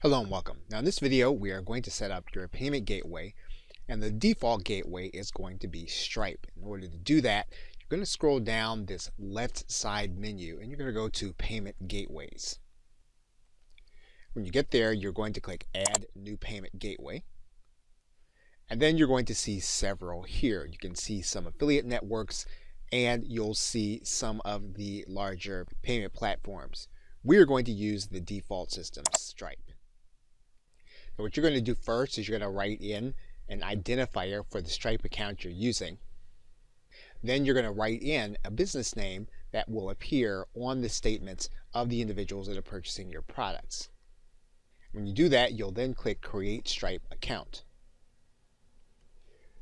Hello and welcome. Now in this video we are going to set up your payment gateway, and the default gateway is going to be Stripe. In order to do that, you're going to scroll down this left side menu and you're going to go to Payment Gateways. When you get there, you're going to click Add New Payment Gateway, and then you're going to see several here. You can see some affiliate networks and you'll see some of the larger payment platforms. We are going to use the default system, Stripe. So what you're going to do first is you're going to write in an identifier for the Stripe account you're using. Then you're going to write in a business name that will appear on the statements of the individuals that are purchasing your products. When you do that, you'll then click Create Stripe Account.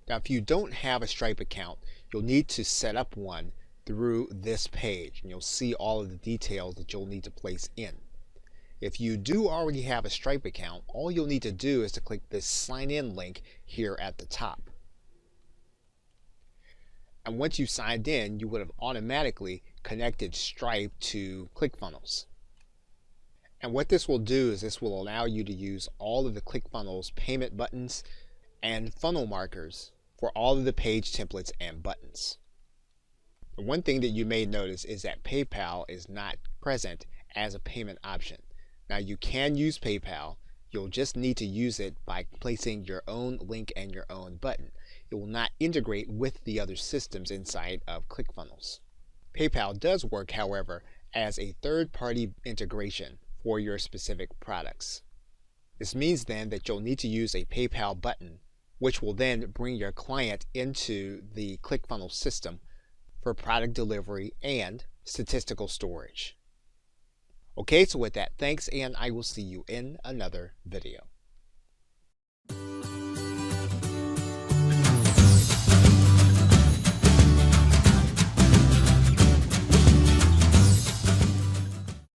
Now if you don't have a Stripe account, you'll need to set up one through this page, and you'll see all of the details that you'll need to place in. If you do already have a Stripe account, all you'll need to do is to click this sign in link here at the top. And once you've signed in, you would have automatically connected Stripe to ClickFunnels. And what this will do is this will allow you to use all of the ClickFunnels payment buttons and funnel markers for all of the page templates and buttons. The one thing that you may notice is that PayPal is not present as a payment option. Now you can use PayPal, you'll just need to use it by placing your own link and your own button. It will not integrate with the other systems inside of ClickFunnels. PayPal does work, however, as a third-party integration for your specific products. This means then that you'll need to use a PayPal button, which will then bring your client into the ClickFunnels system for product delivery and statistical storage. Okay, so with that, thanks, and I will see you in another video.